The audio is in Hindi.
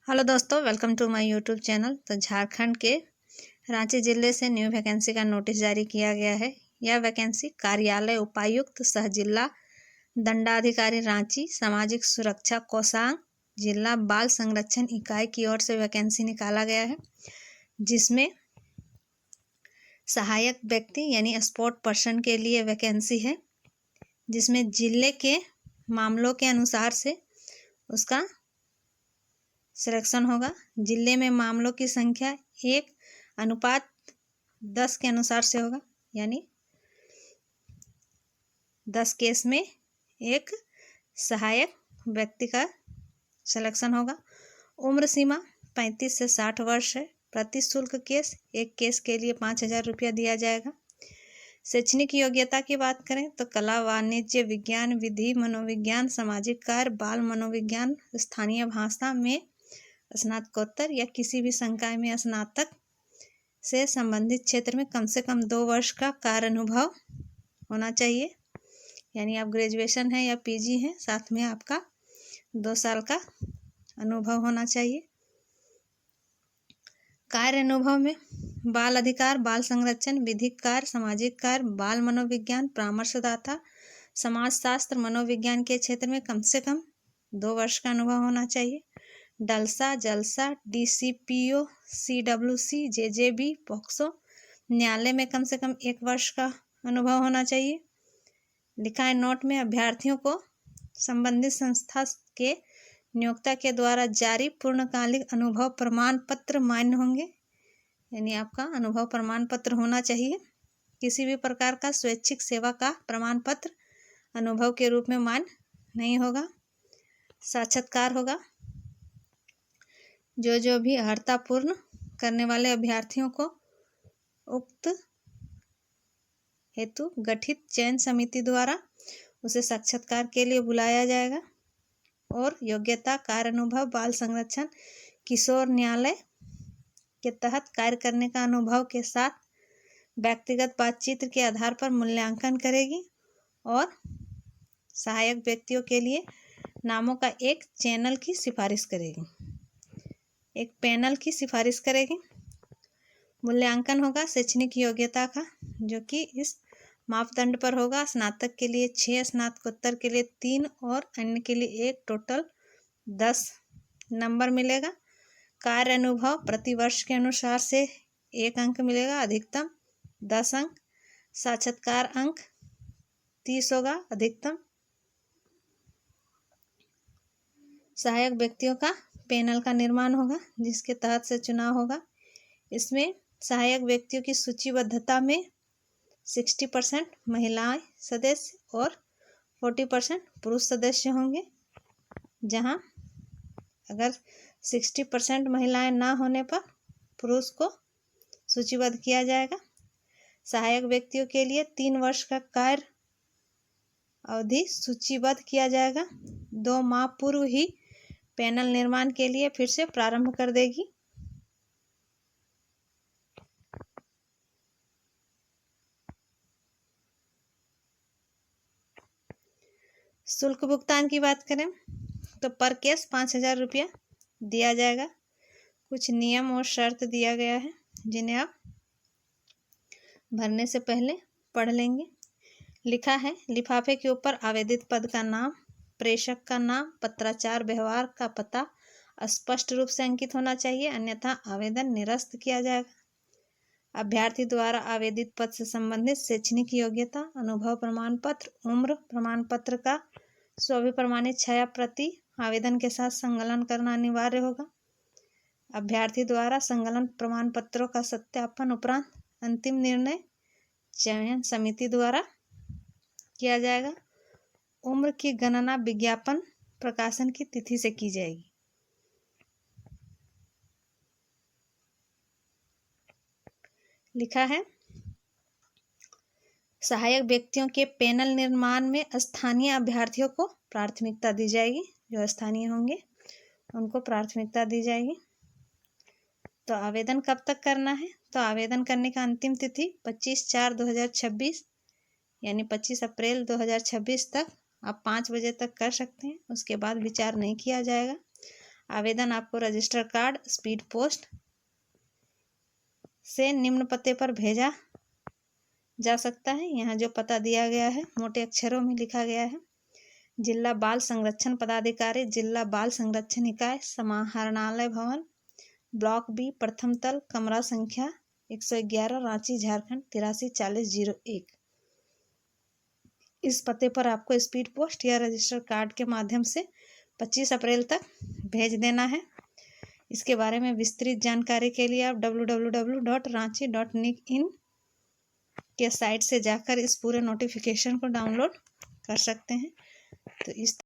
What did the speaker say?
हेलो दोस्तों, welcome to my YouTube channel. तो झारखंड के रांची जिले से न्यू वैकेंसी का नोटिस जारी किया गया है। यह वैकेंसी कार्यालय उपायुक्त सह जिला दंडाधिकारी रांची सामाजिक सुरक्षा कोषांग जिला बाल संरक्षण इकाई की ओर से वैकेंसी निकाला गया है, जिसमें सहायक व्यक्ति यानी स्पोर्ट पर्सन के लिए वैकेंसी है, जिसमें जिले के मामलों के अनुसार से उसका सिलेक्शन होगा। जिले में मामलों की संख्या 1:10 के अनुसार से होगा, यानी 10 केस में एक सहायक व्यक्ति का सिलेक्शन होगा। उम्र सीमा 35 से 60 वर्ष है। प्रति शुल्क केस एक केस के लिए 5,000 रुपया दिया जाएगा। शैक्षणिक योग्यता की बात करें तो कला, वाणिज्य, विज्ञान, विधि, मनोविज्ञान, सामाजिक कार्य, बाल मनोविज्ञान, स्थानीय भाषा में स्नातकोत्तर या किसी भी संकाय में स्नातक से संबंधित क्षेत्र में कम से कम 2 वर्ष का कार्य अनुभव होना चाहिए, यानी आप ग्रेजुएशन है या पीजी है, साथ में आपका 2 साल का अनुभव होना चाहिए। कार्य अनुभव में बाल अधिकार, बाल संरक्षण, विधिक कार्य, सामाजिक कार्य, बाल मनोविज्ञान, परामर्शदाता, समाजशास्त्र, मनोविज्ञान के क्षेत्र में कम से कम 2 वर्ष का अनुभव होना चाहिए। डलसा, जलसा, डीसीपीओ, सीडब्ल्यूसी, जेजेबी, पॉक्सो न्यायालय में कम से कम 1 वर्ष का अनुभव होना चाहिए। लिखाए नोट में अभ्यर्थियों को संबंधित संस्था के नियोक्ता के द्वारा जारी पूर्णकालिक अनुभव प्रमाण पत्र मान्य होंगे, यानी आपका अनुभव प्रमाण पत्र होना चाहिए। किसी भी प्रकार का स्वैच्छिक सेवा का प्रमाण पत्र अनुभव के रूप में मान्य नहीं होगा। साक्षात्कार होगा। जो भी अर्हता पूर्ण करने वाले अभ्यर्थियों को उक्त हेतु गठित चयन समिति द्वारा उसे साक्षात्कार के लिए बुलाया जाएगा। और योग्यता, कार्य अनुभव, बाल संरक्षण, किशोर न्यायालय के तहत कार्य करने का अनुभव के साथ व्यक्तिगत बातचीत के आधार पर मूल्यांकन करेगी और सहायक व्यक्तियों के लिए नामों का एक पैनल की सिफारिश करेगी। मूल्यांकन होगा शैक्षणिक योग्यता का, जो कि इस मापदंड पर होगा। स्नातक के लिए 6, स्नातकोत्तर के लिए 3 और अन्य के लिए 1, टोटल 10 नंबर मिलेगा। कार्य अनुभव प्रति वर्ष के अनुसार से 1 अंक मिलेगा, अधिकतम 10 अंक। साक्षात्कार अंक 30 होगा, अधिकतम। सहायक व्यक्तियों का पैनल का निर्माण होगा, जिसके तहत से चुनाव होगा। इसमें सहायक व्यक्तियों की सूचीबद्धता में 60% महिलाएं सदस्य और 40% पुरुष सदस्य होंगे, जहां अगर 60% महिलाएं ना होने पर पुरुष को सूचीबद्ध किया जाएगा। सहायक व्यक्तियों के लिए 3 वर्ष का कार्य अवधि सूचीबद्ध किया जाएगा। 2 माह पूर्व ही पैनल निर्माण के लिए फिर से प्रारंभ कर देगी। शुल्क भुगतान की बात करें तो पर केस 5,000 रुपया दिया जाएगा। कुछ नियम और शर्त दिया गया है, जिन्हें आप भरने से पहले पढ़ लेंगे। लिखा है, लिफाफे के ऊपर आवेदित पद का नाम, प्रेषक का नाम, पत्राचार व्यवहार का पता स्पष्ट रूप से अंकित होना चाहिए, अन्यथा आवेदन निरस्त किया जाएगा। अभ्यर्थी द्वारा आवेदित पद से संबंधित शैक्षणिक योग्यता, अनुभव प्रमाण पत्र, उम्र प्रमाण पत्र का स्वाभिप्रमाणित छाया प्रति आवेदन के साथ संकलन करना अनिवार्य होगा। अभ्यर्थी द्वारा संकलन प्रमाण पत्रों का सत्यापन उपरांत अंतिम निर्णय चयन समिति द्वारा किया जाएगा। उम्र की गणना विज्ञापन प्रकाशन की तिथि से की जाएगी। लिखा है, सहायक व्यक्तियों के पैनल निर्माण में स्थानीय अभ्यर्थियों को प्राथमिकता दी जाएगी। जो स्थानीय होंगे उनको प्राथमिकता दी जाएगी। तो आवेदन कब तक करना है? तो आवेदन करने का अंतिम तिथि 25/4/2026 यानी 25 अप्रैल 2026 तक आप 5 बजे तक कर सकते हैं। उसके बाद विचार नहीं किया जाएगा। आवेदन आपको रजिस्टर कार्ड स्पीड पोस्ट से निम्न पते पर भेजा जा सकता है। यहाँ जो पता दिया गया है मोटे अक्षरों में लिखा गया है। जिला बाल संरक्षण पदाधिकारी, जिला बाल संरक्षण इकाई, समाहरणालय भवन, ब्लॉक बी, प्रथम तल, कमरा संख्या 111, रांची झारखंड 834001। इस पते पर आपको स्पीड पोस्ट या रजिस्टर कार्ड के माध्यम से 25 अप्रैल तक भेज देना है। इसके बारे में विस्तृत जानकारी के लिए आप www.ranchi.nic.in के साइट से जाकर इस पूरे नोटिफिकेशन को डाउनलोड कर सकते हैं। तो इस